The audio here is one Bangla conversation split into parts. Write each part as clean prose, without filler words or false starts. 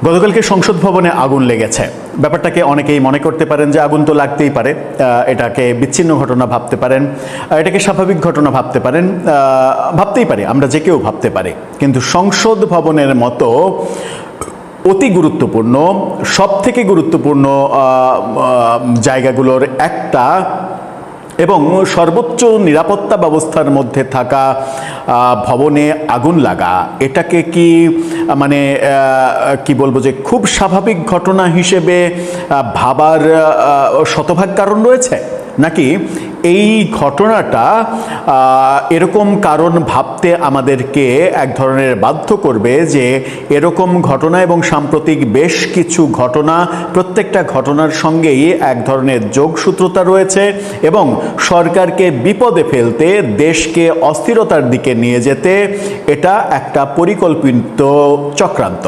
গতকালকে সংসদ ভবনে আগুন লেগেছে। ব্যাপারটাকে অনেকেই মনে করতে পারেন যে আগুন তো লাগতেই পারে, এটাকে বিচ্ছিন্ন ঘটনা ভাবতে পারেন, এটাকে স্বাভাবিক ঘটনা ভাবতে পারেন, ভাবতেই পারে, আমরা যে কেউ ভাবতে পারি। কিন্তু সংসদ ভবনের মতো অতি গুরুত্বপূর্ণ, সব থেকে গুরুত্বপূর্ণ জায়গাগুলোর একটা এবং সর্বোচ্চ নিরাপত্তা ব্যবস্থার মধ্যে থাকা ভবনে আগুন লাগা, এটাকে কি মানে কি বলবো যে খুব স্বাভাবিক ঘটনা হিসেবে ভাবার শতভাগ কারণ রয়েছে, নাকি এই ঘটনাটা এরকম কারণ ভাবতে আমাদেরকে এক ধরনের বাধ্য করবে যে এরকম ঘটনা এবং সাম্প্রতিক বেশ কিছু ঘটনা, প্রত্যেকটা ঘটনার সঙ্গেই এক ধরনের যোগসূত্রতা রয়েছে এবং সরকারকে বিপদে ফেলতে, দেশকে অস্থিরতার দিকে নিয়ে যেতে এটা একটা পরিকল্পিত চক্রান্ত।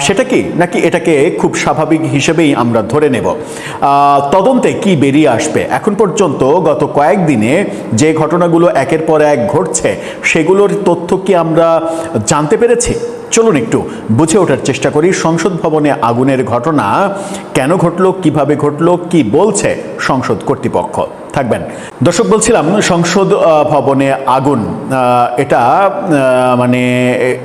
সেটা কি, নাকি এটাকে খুব স্বাভাবিক হিসেবেই আমরা ধরে নেব? তদন্তে কি বেরিয়ে আসবে? এখন পর্যন্ত গত কয়েকদিনে যে ঘটনাগুলো একের পর এক ঘটছে, সেগুলোর তথ্য কি আমরা জানতে পেরেছি? চলুন একটু বুঝে ওঠার চেষ্টা করি সংসদ ভবনে আগুনের ঘটনা কেন ঘটলো, কিভাবে ঘটলো, কি বলছে সংসদ কর্তৃপক্ষ। থাকবেন দর্শক। বলছিলাম সংসদ ভবনে আগুন, এটা মানে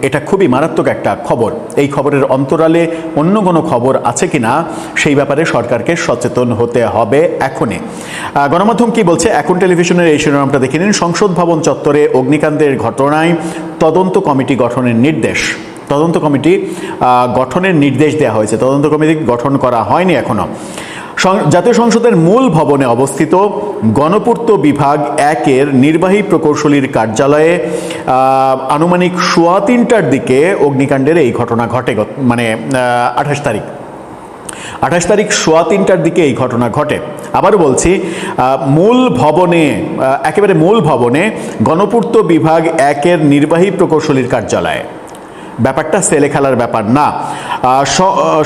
এটা খুবই মারাত্মক একটা খবর। এই খবরের অন্তরালে অন্য কোনো খবর আছে কিনা সেই ব্যাপারে সরকারকে সচেতন হতে হবে এখনই। গণমাধ্যম কি বলছে, এখন টেলিভিশনের এই শিরোনামটা দেখে নিন। সংসদ ভবন চত্বরে অগ্নিকাণ্ডের ঘটনায় তদন্ত কমিটি গঠনের নির্দেশ। তদন্ত কমিটি গঠনের নির্দেশ দেওয়া হয়েছে। তদন্ত কমিটি গঠন করা হয়নি এখনো। জাতীয় সংসদের মূল ভবনে অবস্থিত গণপূর্ত বিভাগ ১-এর নির্বাহী প্রকৌশলীর কার্যালয়ে আনুমানিক ৩:৩০টার দিকে অগ্নিকাণ্ডের এই ঘটনা ঘটে। মানে ২৮ তারিখ ৩:৩০টার দিকে এই ঘটনা ঘটে। আবারও বলছি, মূল ভবনে, একেবারে মূল ভবনে গণপূর্ত বিভাগ ১-এর নির্বাহী প্রকৌশলীর কার্যালয়ে। ব্যাপারটা ছেলে খেলার ব্যাপার না।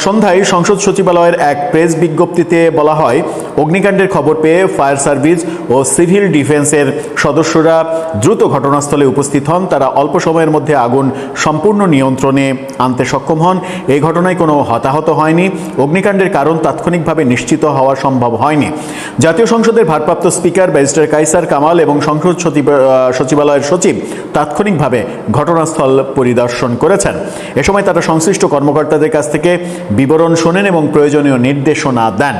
সন্ধ্যায় সংসদ সচিবালয়ের এক প্রেস বিজ্ঞপ্তিতে বলা হয়, অগ্নিকাণ্ডের খবর পেয়ে ফায়ার সার্ভিস ও সিভিল ডিফেন্সের সদস্যরা দ্রুত ঘটনাস্থলে উপস্থিত হন। তারা অল্প সময়ের মধ্যে আগুন সম্পূর্ণ নিয়ন্ত্রণে আনতে সক্ষম হন। এই ঘটনায় কোনো হতাহত হয়নি। অগ্নিকাণ্ডের কারণ তাৎক্ষণিকভাবে নিশ্চিত হওয়া সম্ভব হয়নি। জাতীয় সংসদের ভারপ্রাপ্ত স্পিকার ব্যারিস্টার কায়সার কামাল এবং সংসদ সচিবালয়ের সচিব তাৎক্ষণিকভাবে ঘটনাস্থল পরিদর্শন করেছেন। এ সময় তারা সংশ্লিষ্ট কর্মকর্তাদের কাছ থেকে বিবরণ শোনেন এবং প্রয়োজনীয় নির্দেশনা দেন।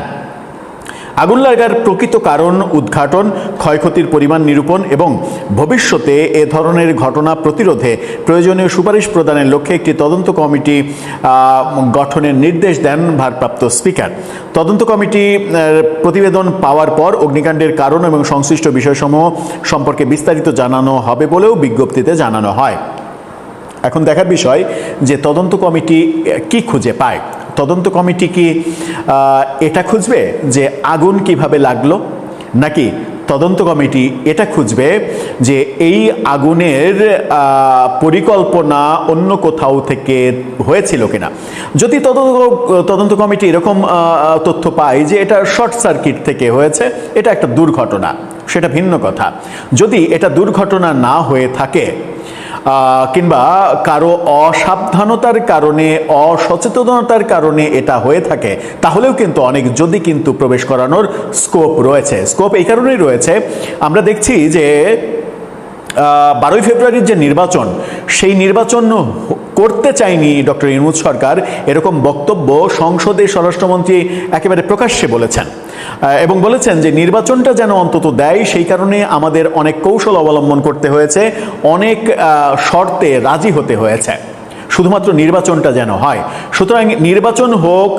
আগুন লাগার প্রকৃত কারণ উদ্ঘাটন, ক্ষয়ক্ষতির পরিমাণ নিরূপণ এবং ভবিষ্যতে এ ধরনের ঘটনা প্রতিরোধে প্রয়োজনীয় সুপারিশ প্রদানের লক্ষ্যে একটি তদন্ত কমিটি গঠনের নির্দেশ দেন ভারপ্রাপ্ত স্পিকার। তদন্ত কমিটি প্রতিবেদন পাওয়ার পর অগ্নিকাণ্ডের কারণ এবং সংশ্লিষ্ট বিষয়সমূহ সম্পর্কে বিস্তারিত জানানো হবে বলেও বিজ্ঞপ্তিতে জানানো হয়। এখন দেখার বিষয় যে তদন্ত কমিটি কি খুঁজে পায়। তদন্ত কমিটি কি এটা খুঁজবে যে আগুন কিভাবে লাগলো, নাকি তদন্ত কমিটি এটা খুঁজবে যে এই আগুনের পরিকল্পনা অন্য কোথাও থেকে হয়েছিল কিনা? যদি তদন্ত কমিটি এরকম তথ্য পায় যে এটা শর্ট সার্কিট থেকে হয়েছে, এটা একটা দুর্ঘটনা, সেটা ভিন্ন কথা। যদি এটা দুর্ঘটনা না হয়ে থাকে কিংবা কারো অসাবধানতার কারণে, অসচেতনতার কারণে এটা হয়ে থাকে, তাহলেও কিন্তু অনেক যদি কিন্তু প্রবেশ করানোর স্কোপ রয়েছে। স্কোপ এই কারণেই রয়েছে, আমরা দেখছি যে 12ই ফেব্রুয়ারির যে নির্বাচন, সেই নির্বাচন করতে চায়নি ডক্টর ইউনূস সরকার, এরকম বক্তব্য সংসদে স্বরাষ্ট্রমন্ত্রী একেবারে প্রকাশ্যে বলেছেন এবং বলেছেন যে নির্বাচনটা যেন অন্তত দেয়, সেই কারণে আমাদের অনেক কৌশল অবলম্বন করতে হয়েছে, অনেক শর্তে রাজি হতে হয়েছে, শুধুমাত্র নির্বাচনটা যেন হয়। সুতরাং নির্বাচন হোক,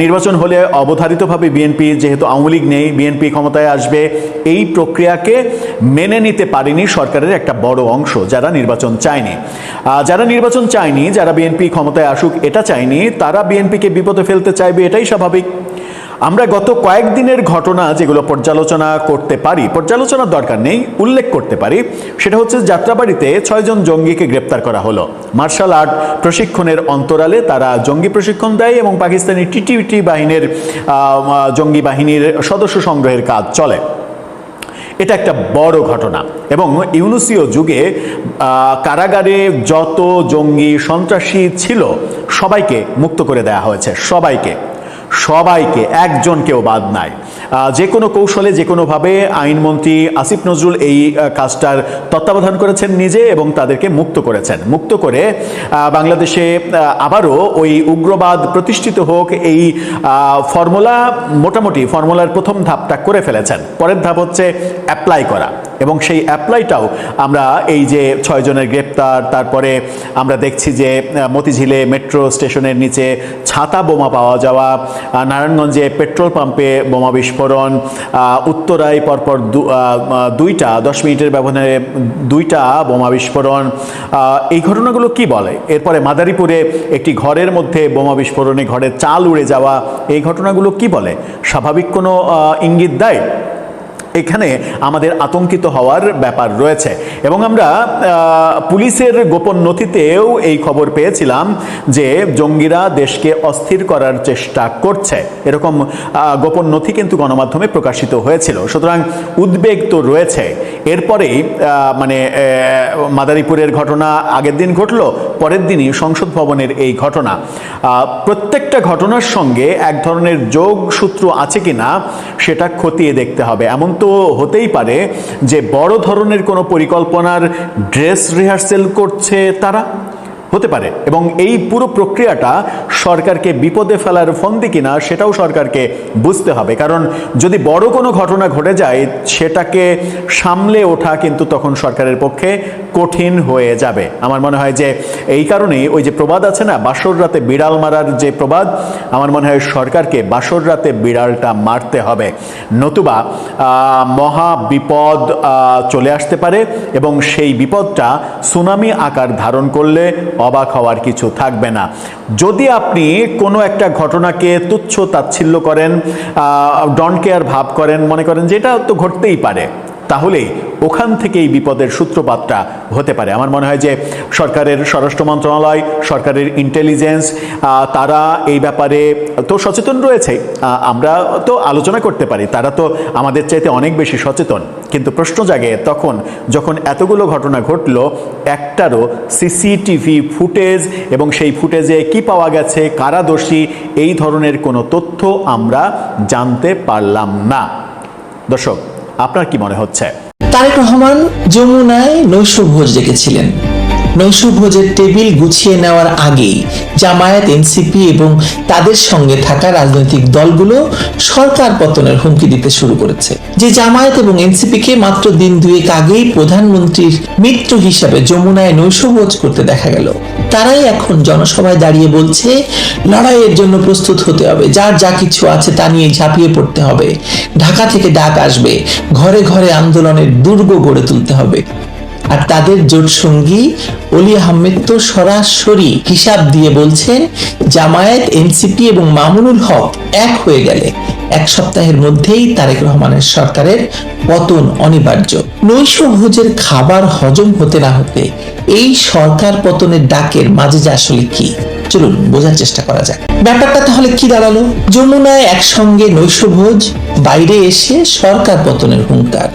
নির্বাচন হলে অবধারিতভাবে বিএনপি, যেহেতু আওয়ামী লীগ নেই, বিএনপি ক্ষমতায় আসবে, এই প্রক্রিয়াকে মেনে নিতে পারেনি সরকারের একটা বড় অংশ, যারা নির্বাচন চায়নি। যারা নির্বাচন চায়নি, যারা বিএনপি ক্ষমতায় আসুক এটা চায়নি, তারা বিএনপিকে বিপদে ফেলতে চাইবে, এটাই স্বাভাবিক। আমরা গত কয়েকদিনের ঘটনা যেগুলো পর্যালোচনা করতে পারি, পর্যালোচনার দরকার নেই, উল্লেখ করতে পারি, সেটা হচ্ছে যাত্রাবাড়িতে 6 জন জঙ্গিকে গ্রেপ্তার করা হলো। মার্শাল আর্ট প্রশিক্ষণের অন্তরালে তারা জঙ্গি প্রশিক্ষণ দেয় এবং পাকিস্তানি টিটিপি বাহিনীর জঙ্গি বাহিনীর সদস্য সংগ্রহের কাজ চলে। এটা একটা বড় ঘটনা এবং ইউনূসীয় যুগে কারাগারে যত জঙ্গি সন্ত্রাসী ছিল সবাইকে মুক্ত করে দেওয়া হয়েছে, সবাইকে, একজনকেও বাদ নাই। যে কোনো কৌশলে, যে কোনোভাবে আইনমন্ত্রী আসিফ নজরুল এই কাজটার তত্ত্বাবধান করেছেন নিজে এবং তাদেরকে মুক্ত করেছেন। মুক্ত করে বাংলাদেশে আবারও ওই উগ্রবাদ প্রতিষ্ঠিত হোক, এই ফর্মুলার প্রথম ধাপটা করে ফেলেছেন। পরের ধাপ হচ্ছে অ্যাপ্লাই করা, এবং সেই অ্যাপ্লাইটাও আমরা এই যে 6 জনের গ্রেপ্তার, তারপরে আমরা দেখছি যে মতিঝিলে মেট্রো স্টেশনের নিচে ছাতা বোমা পাওয়া যাওয়া, নারায়ণগঞ্জে পেট্রোল পাম্পে বোমা বিস্ফোরণ, উত্তরায় পরপর 2টা 10 মিনিটের ব্যবধানে 2টা বোমা বিস্ফোরণ, এই ঘটনাগুলো কি বলে? এরপরে মাদারীপুরে একটি ঘরের মধ্যে বোমা বিস্ফোরণে ঘরের চাল উড়ে যাওয়া, এই ঘটনাগুলো কি বলে? স্বাভাবিক কোনো ইঙ্গিত দেয়? এখানে আমাদের আতঙ্কিত হওয়ার ব্যাপার রয়েছে। এবং আমরা পুলিশের গোপন নথিতেও এই খবর পেয়েছিলাম যে জঙ্গিরা দেশকে অস্থির করার চেষ্টা করছে, এরকম গোপন নথি কিন্তু গণমাধ্যমে প্রকাশিত হয়েছিল। সুতরাং উদ্বেগ তো রয়েছে। এরপরেই মাদারীপুরের ঘটনা আগের দিন ঘটলো, পরের দিনই সংসদ ভবনের এই ঘটনা। প্রত্যেকটা ঘটনার সঙ্গে এক ধরনের যোগসূত্র আছে কিনা সেটা খতিয়ে দেখতে হবে। এমন তো হতেই পারে যে বড় ধরনের কোনো পরিকল্পনার ড্রেস রিহার্সেল করছে তারা, হতে পারে। এবং এই পুরো প্রক্রিয়াটা সরকারকে বিপদে ফেলার ফন্দি কিনা সেটাও সরকারকে বুঝতে হবে। কারণ যদি বড় কোনো ঘটনা ঘটে যায়, সেটাকে সামলে ওঠা কিন্তু তখন সরকারের পক্ষে কঠিন হয়ে যাবে। আমার মনে হয় যে এই কারণেই ওই যে প্রবাদ আছে না, বাসর রাতে বিড়াল মারার যে প্রবাদ, আমার মনে হয় সরকারকে বাসর রাতে বিড়ালটা মারতে হবে, নতুবা মহা বিপদ চলে আসতে পারে। এবং সেই বিপদটা সুনামি আকার ধারণ করলে অবাক হওয়ার কিছু থাকবে না। যদি আপনি কোনো একটা ঘটনাকে তুচ্ছ তাচ্ছিল্য করেন, ডন্ট কেয়ার ভাব করেন, মনে করেন যে এটা তো ঘটতেই পারে, তাহলেই ওখান থেকেই বিপদের সূত্রপাতটা হতে পারে। আমার মনে হয় যে সরকারের স্বরাষ্ট্র মন্ত্রণালয়, সরকারের ইন্টেলিজেন্স, তারা এই ব্যাপারে তো সচেতন রয়েছে। আমরা তো আলোচনা করতে পারি, তারা তো আমাদের চাইতে অনেক বেশি সচেতন। কিন্তু প্রশ্ন জাগে তখন যখন এতগুলো ঘটনা ঘটলো, একটারও সিসিটিভি ফুটেজ এবং সেই ফুটেজে কি পাওয়া গেছে, কারা দোষী, এই ধরনের কোনো তথ্য আমরা জানতে পারলাম না। দর্শক, আপনার কি মনে হচ্ছে? তারেক রহমান যমুনায় নৈশভোজ ডেকেছিলেন। নৈশভোজের টেবিল গুছিয়ে নেওয়ার আগেই জামায়াত, এনসিপি এবং তাদের সঙ্গে থাকা রাজনৈতিক দলগুলো সরকার পতনের হুমকি দিতে শুরু করেছে। যে জামায়াত এবং এনসিপিকে মাত্র দিন দুয়েক আগেই প্রধানমন্ত্রীর মিত্র হিসাবে যমুনায় নৈশভোজ করতে দেখা গেল, তারাই এখন জনসভায় দাঁড়িয়ে বলছে লড়াইয়ের জন্য প্রস্তুত হতে হবে, যার যা কিছু আছে তা নিয়ে ঝাঁপিয়ে পড়তে হবে, ঢাকা থেকে ডাক আসবে, ঘরে ঘরে আন্দোলনের দুর্গ গড়ে তুলতে হবে। আর তাদের জোট সঙ্গী অলি আহমেদ তো সরাসরি হিসাব দিয়ে বলছেন জামায়াত, এনসিপি এবং মামুনুল হক এক হয়ে গেলে 1 সপ্তাহের মধ্যেই তারেক রহমানের সরকারের পতন অনিবার্য। নৈশভোজের খাবার হজম হতে না হতে এই সরকার পতনের ডাকের মাঝে যে আসলে কি, চলুন বোঝার চেষ্টা করা যাক। ব্যাপারটা তাহলে কি দাঁড়ালো? যমুনায় একসঙ্গে নৈশভোজ, বাইরে এসে সরকার পতনের হুঙ্কার,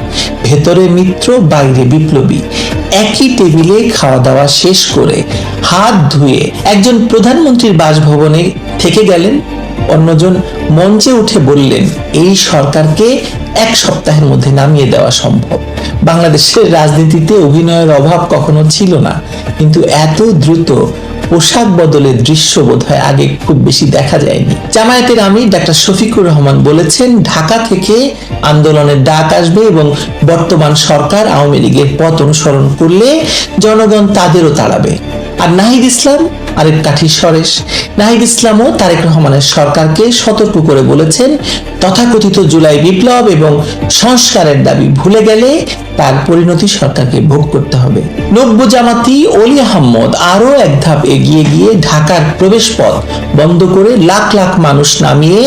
ভেতরে মিত্র, বাইরে বিপ্লবী। একই টেবিলে খাওয়া দাওয়া শেষ করে হাত ধুয়ে একজন প্রধানমন্ত্রীর বাসভবনে থেকে গেলেন, অন্যজন মঞ্চে উঠে বললেন এই সরকারকে 1 সপ্তাহের মধ্যে নামিয়ে দেওয়া সম্ভব। বাংলাদেশের রাজনীতিতে অভিনয়ের অভাব কখনো ছিল না, কিন্তু এত দ্রুত পোশাক বদলের দৃশ্য বোধহয় আগে খুব বেশি দেখা যায়নি। জামায়াতের আমির ডাক্তার শফিকুর রহমান বলেছেন ঢাকা থেকে আন্দোলনের ডাক আসবে এবং বর্তমান সরকার আওয়ামী লীগের পথ অনুসরণ করলে জনগণ তাদেরও তাড়াবে। আর নাহিদ ইসলাম আরেক কাঠির সরেশ। নাহিদ ইসলামও তারেক রহমানের সরকারকে সতর্ক করে বলেছেন তথাকথিত জুলাই বিপ্লব এবং সংস্কারের দাবি ভুলে গেলে তার পরিণতি সরকারকে ভোগ করতে হবে। নব্য জামাতি অলি আহমদ আরো এক ধাপ এগিয়ে গিয়ে ঢাকার প্রবেশ পথ বন্ধ করে লাখ লাখ মানুষ নামিয়ে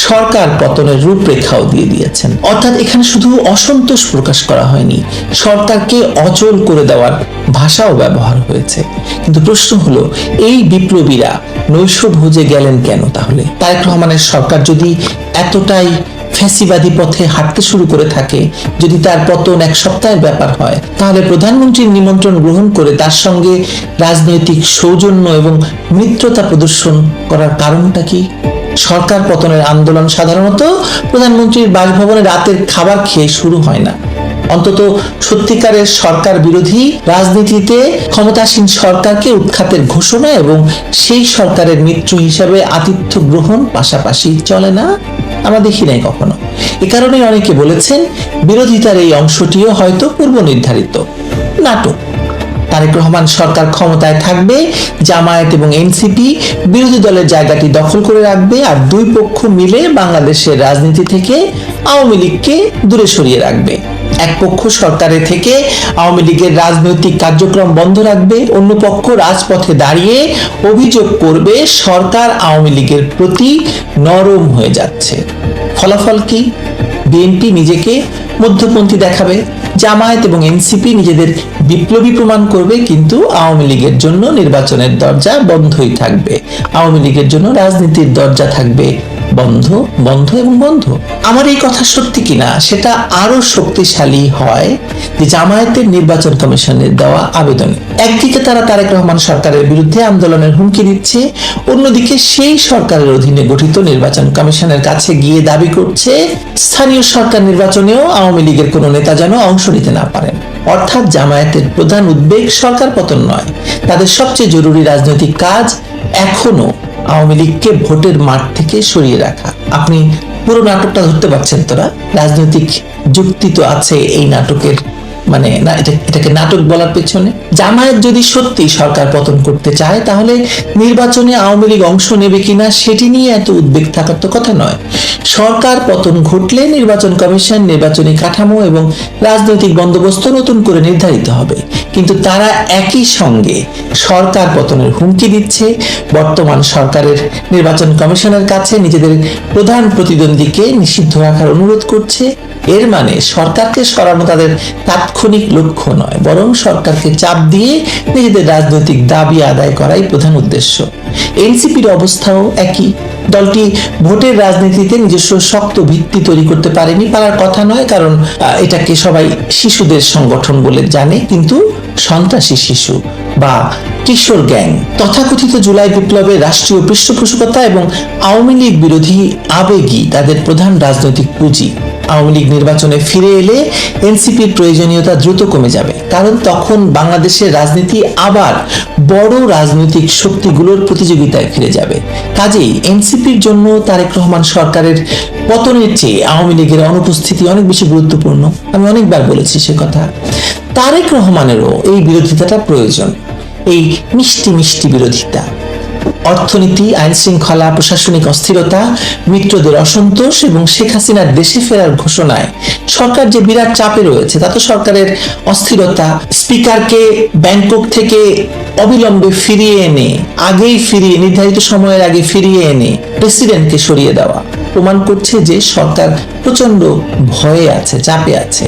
সরকার পতনের রূপরেখাও দিয়ে দিয়েছেন। অর্থাৎ এখানে শুধু অসন্তোষ প্রকাশ করা হয়নি, সরকারকে অচল করে দেওয়ার ভাষাও ব্যবহার হয়েছে। কিন্তু প্রশ্ন হলো এই বিপ্লবীরা নৈশভোজে গেলেন কেন? তাহলে তারেক রহমানের সরকার যদি এতটাই ফ্যাসিবাদী পথে হাঁটতে শুরু করে থাকে, যদি তার পতন এক সপ্তাহের ব্যাপার হয়, তাহলে প্রধানমন্ত্রীর নিমন্ত্রণ গ্রহণ করে তার সঙ্গে রাজনৈতিক সৌজন্য এবং মিত্রতা প্রদর্শন করার কারণটা কি? সরকার পতনের আন্দোলন সাধারণত প্রধানমন্ত্রীর বাসভবনে রাতের খাবার খেয়ে শুরু হয় না। অন্তত সত্যিকারের সরকার বিরোধী রাজনীতিতে ক্ষমতাসীন সরকারকে উৎখাতের ঘোষণা এবং সেই সরকারের মিত্র হিসাবে আতিথ্য গ্রহণ পাশাপাশি চলে না, আমরা দেখি নাই কখনো। এ কারণে অনেকে বলেছেন বিরোধিতার এই অংশটিও হয়তো পূর্ব নির্ধারিত নাটক। তারেক রহমান সরকার ক্ষমতায় থাকবে, জামায়াত এবং এনসিপি বিরোধী দলের জায়গাটি দখল করে রাখবে, আর দুই পক্ষ মিলে বাংলাদেশের রাজনীতি থেকে আওয়ামী লীগকে দূরে সরিয়ে রাখবে। এক পক্ষ সরকারে থেকে আওয়ামী লীগের রাজনৈতিক কার্যক্রম বন্ধ রাখবে, অন্য পক্ষ রাজপথে দাঁড়িয়ে অভিযোগ করবে সরকার আওয়ামী লীগের প্রতি নরম হয়ে যাচ্ছে। ফলাফল কি? বিএনপি নিজেকে মধ্যপন্থী দেখাবে, জামায়াত এবং এনসিপি নিজেদের বিপ্লবী প্রমাণ করবে, কিন্তু আওয়ামী লীগের জন্য নির্বাচনের দরজা বন্ধই থাকবে। আওয়ামী লীগের জন্য রাজনীতির দরজা থাকবে বন্ধ, বন্ধ এবং বন্ধ। আমার এই কথা সত্যি কিনা সেটা আরো শক্তিশালী হয় যে জামায়াতের নির্বাচন কমিশনের দেওয়া আবেদনে। একদিকে তারা তারেক রহমান সরকারের বিরুদ্ধে আন্দোলনের হুমকি দিচ্ছে, অন্যদিকে সেই সরকারের অধীনে গঠিত নির্বাচন কমিশনের কাছে গিয়ে দাবি করছে স্থানীয় সরকার নির্বাচনেও আওয়ামী লীগের কোনো নেতা যেন অংশ নিতে না পারেন। অর্থাৎ জামায়াতের প্রধান উদ্বেগ সরকার পতন নয়, তাদের সবচেয়ে জরুরি রাজনৈতিক কাজ এখনো আওয়ামী লীগকে ভোটের মাঠ থেকে সরিয়ে রাখা। আপনি পুরো নাটকটা ধরতে পারছেন তোরা? রাজনৈতিক যুক্তি তো আছে এই নাটকের, মানে না এটাকে নাটক বলার পেছনে। জামায়াত যদি সত্যি সরকার পতন করতে চায় তাহলে নির্বাচনে আওয়ামী লীগ অংশ নেবে কিনা সেটি নিয়ে এত উদ্বেগ থাকার তো কথা নয়। সরকার পতন ঘটলে নির্বাচন কমিশন, নির্বাচনী কাঠামো এবং রাজনৈতিক বন্দোবস্ত নতুন করে নির্ধারিত হবে, কিন্তু তারা একই সঙ্গে সরকার পতনের হুমকি দিচ্ছে, বর্তমান সরকারের নির্বাচন কমিশনের কাছে নিজেদের প্রধান প্রতিদ্বন্দ্বীকে নিষিদ্ধ রাখার অনুরোধ করছে। এর মানে সরকারকে সরানো তাদের তাৎক্ষণিক লক্ষ্য নয়, বরং সরকারকে চাপ দিয়ে নিজেদের রাজনৈতিক দাবি আদায় করাই প্রধান উদ্দেশ্য। এনসিপির অবস্থাও একই। দলটি ভোটের রাজনীতিতে নিজস্ব শক্ত ভিত্তি তৈরি করতে পারেনি, পারার কথা নয়, কারণ এটাকে সবাই শিশুদের সংগঠন বলে জানে, কিন্তু সন্ত্রাসী শিশু বা কিশোর গ্যাং, তথাকথিত জুলাই বিপ্লবের রাষ্ট্রীয় পৃষ্ঠপোষকতা এবং আওয়ামী লীগ বিরোধী আবেগই তাদের প্রধান রাজনৈতিক পুঁজি। আওয়ামী লীগ নির্বাচনে ফিরে এলে এনসিপির প্রয়োজনীয়তা দ্রুত কমে যাবে, কারণ তখন বাংলাদেশের রাজনীতি আবার বড় রাজনৈতিক শক্তিগুলোর প্রতিযোগিতায় ফিরে যাবে। কাজেই এনসিপির জন্য তারেক রহমান সরকারের পতনের চেয়ে আওয়ামী লীগের অনুপস্থিতি অনেক বেশি গুরুত্বপূর্ণ। আমি অনেকবার বলেছি সে কথা। তারেক রহমানেরও এই বিরোধিতাটা প্রয়োজন, এই মিষ্টি মিষ্টি বিরোধিতা। অর্থনীতি, আইন শৃঙ্খলা, প্রশাসনিক অস্থিরতা, মিত্রদের অসন্তোষ এবং শেখ হাসিনার দেশে ফেরার ঘোষণায় সরকার যে বিরাট চাপে রয়েছে, তা তো সরকারের অস্থিরতা, স্পিকারকে ব্যাংকক থেকে অবিলম্বে ফিরিয়ে এনে, নির্ধারিত সময়ের আগে ফিরিয়ে এনে প্রেসিডেন্টকে সরিয়ে দেওয়া প্রমাণ করছে যে সরকার প্রচন্ড ভয়ে আছে, চাপে আছে।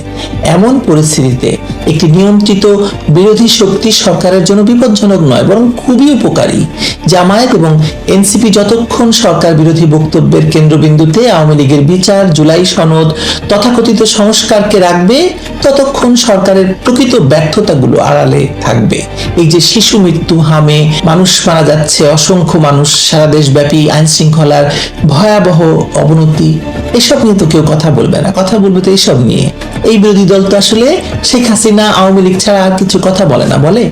এমন পরিস্থিতিতে একটি নিয়ন্ত্রিত বিরোধী শক্তি সরকারের জন্য বিপজ্জনক নয়, বরং খুবই উপকারী। জামায়াত এবং এনসিপি যতক্ষণ সরকার বিরোধী বক্তব্যের কেন্দ্রবিন্দুতে আওয়ামী লীগের বিচার, জুলাই সনদ, তথাকথিত সংস্কারকে রাখবে, ততক্ষণ সরকারের প্রকৃত ব্যর্থতাগুলো আড়ালে থাকবে। এই যে শিশু মৃত্যু হামে মানুষ মারা যাচ্ছে, অসংখ্য মানুষ, সারা দেশব্যাপী আইন শৃঙ্খলার ভয়াবহ অবনতি, এসব নিয়ে তো কেউ কথা বলবে না। কথা বলবে তো এইসব নিয়ে। এই বিরোধী দল তো আসলে শেখ হাসিনা, আওয়ামী লীগ ছাড়া আর কিছু কথা বলে না। বলে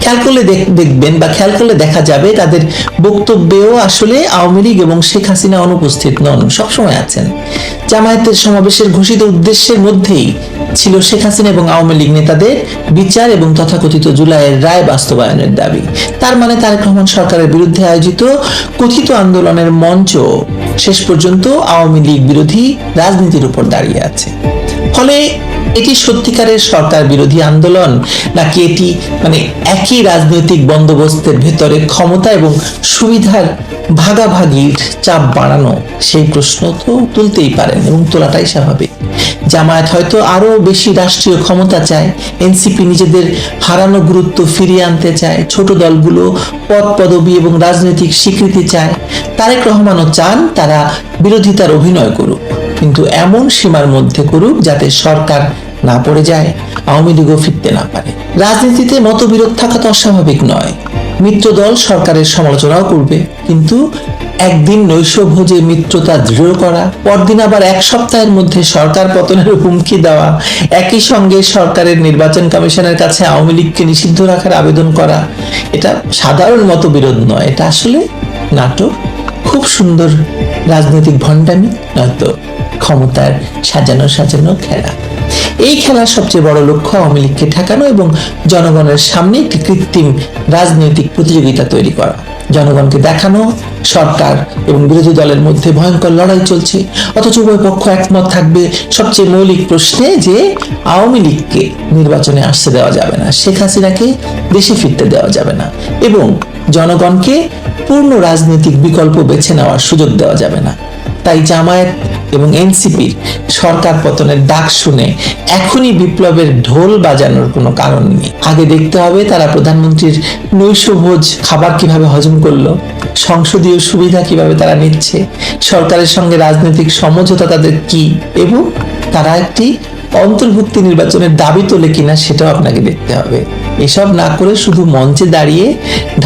খেয়াল করলে দেখবেন বা খেয়াল করলে দেখা যাবে তাদের বক্তব্যেও আসলে আওয়ামী লীগ এবং শেখ হাসিনা অনুপস্থিত নন, সবসময় আছেন। জামায়াতের সমাবেশের ঘোষিত উদ্দেশ্যের মধ্যেই ছিল শেখ হাসিনা এবং আওয়ামী লীগ নেতাদের বিচার এবং তথাকথিত জুলাইয়ের রায় বাস্তবায়নের দাবি। তার মানে তারেক রহমান সরকারের বিরুদ্ধে আয়োজিত কথিত আন্দোলনের মঞ্চ শেষ পর্যন্ত আওয়ামী লীগ বিরোধী রাজনীতির উপর দাঁড়িয়ে আছে। ফলে এটি সত্যিকারের সরকার বিরোধী আন্দোলন, নাকি এটি একই রাজনৈতিক বন্দোবস্তের ভেতরে ক্ষমতা এবং সুবিধার ভাগাভাগির চাপ বাড়ানো, সেই প্রশ্ন তো তুলতেই পারেন এবং তোলাটাই স্বাভাবিক। জামায়াত হয়তো আরো বেশি রাষ্ট্রীয় ক্ষমতা চায়, এনসিপি নিজেদের হারানো গুরুত্ব ফিরিয়ে আনতে চায়, ছোট দলগুলো পদ পদবি এবং রাজনৈতিক স্বীকৃতি চায়। তারেক রহমানও চান তারা বিরোধিতার অভিনয় করুক, কিন্তু এমন সীমার মধ্যে করুক যাতে সরকার না পড়ে যায়, আওয়ামী লীগও ফিরতে না পারে। রাজনীতিতে মতবিরোধ থাকা তো অস্বাভাবিক নয়। মিত্র দল সরকারের সমালোচনাও করবে, কিন্তু একদিন নৈশভোজে মিত্রতা দৃঢ় করা, পরদিন আবার এক সপ্তাহের মধ্যে সরকার পতনের হুমকি দেওয়া, একই সঙ্গে সরকারের নির্বাচন কমিশনের কাছে আওয়ামী লীগকে নিষিদ্ধ রাখার আবেদন করা, এটা সাধারণ মতবিরোধ নয়, এটা আসলে নাটক, খুব সুন্দর রাজনৈতিক ভণ্ডামি, নয়তো ক্ষমতার সাজানো খেলা। এই খেলার সবচেয়ে বড় লক্ষ্য আওয়ামী লীগকে ঠেকানো এবং জনগণের সামনে একটি কৃত্রিম রাজনৈতিক প্রতিযোগিতা তৈরি করা। জনগণকে দেখানো সরকার এবং বিরোধী দলের মধ্যে ভয়ঙ্কর লড়াই চলছে, অথচ উভয় পক্ষ একমত থাকবে সবচেয়ে মৌলিক প্রশ্নে যে আওয়ামী লীগকে নির্বাচনে আসতে দেওয়া যাবে না, শেখ হাসিনাকে দেশে ফিরতে দেওয়া যাবে না এবং জনগণকে পূর্ণ রাজনৈতিক বিকল্প বেছে নেওয়ার সুযোগ দেওয়া যাবে না। তাই জামায়াত এবং এনসিপির সরকার পতনের ডাক শুনে এখনই বিপ্লবের ঢোল বাজানোর কোনো কারণ নেই। আগে দেখতে হবে তারা প্রধানমন্ত্রীর নৈশভোজ খাবার কিভাবে হজম করলো, সংসদীয় সুবিধা কিভাবে তারা নিচ্ছে, সরকারের সঙ্গে রাজনৈতিক সমঝোতা তাদের কি, এবং তারা একটি অন্তর্ভুক্তি নির্বাচনের দাবি তোলে কিনা সেটাও আপনাকে দেখতে হবে। এসব না করে শুধু মঞ্চে দাঁড়িয়ে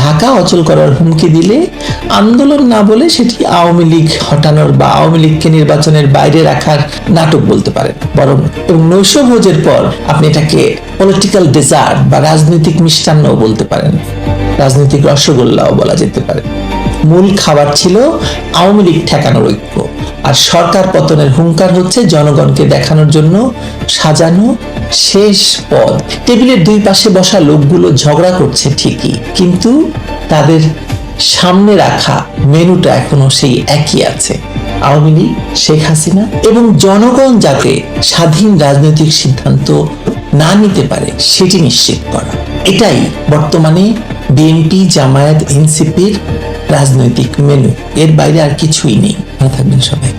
ঢাকা অচল করার হুমকি দিলে আন্দোলন না বলে সেটি আওয়ামী লীগ হটানোর বা আওয়ামী লীগকে নির্বাচনের বাইরে রাখার নাটক বলতে পারেন বরং। এবং নৈশভোজের পর আপনি এটাকে পলিটিক্যাল ডেজার্ট বা রাজনৈতিক মিষ্টান্নও বলতে পারেন, রাজনৈতিক রসগোল্লাও বলা যেতে পারে। মূল খাবার ছিল আওয়ামী লীগ ঠেকানোর ঐক্য, আর সরকার পতনের হুঙ্কার হচ্ছে জনগণকে দেখানোর জন্য সাজানো শেষ পদ। টেবিলের দুই পাশে বসা লোকগুলো ঝগড়া করছে ঠিকই, কিন্তু তাদের সামনে রাখা মেনুটা এখনো সেই একই আছে, আওয়ামী লীগ, শেখ হাসিনা এবং জনগণ যাতে স্বাধীন রাজনৈতিক সিদ্ধান্ত না নিতে পারে সেটি নিশ্চিত করা। এটাই বর্তমানে বিএনপি, জামায়াত, এনসিপির রাজনৈতিক মেনু, এর বাইরে আর কিছুই নেই। ভালো থাকবেন সবাই।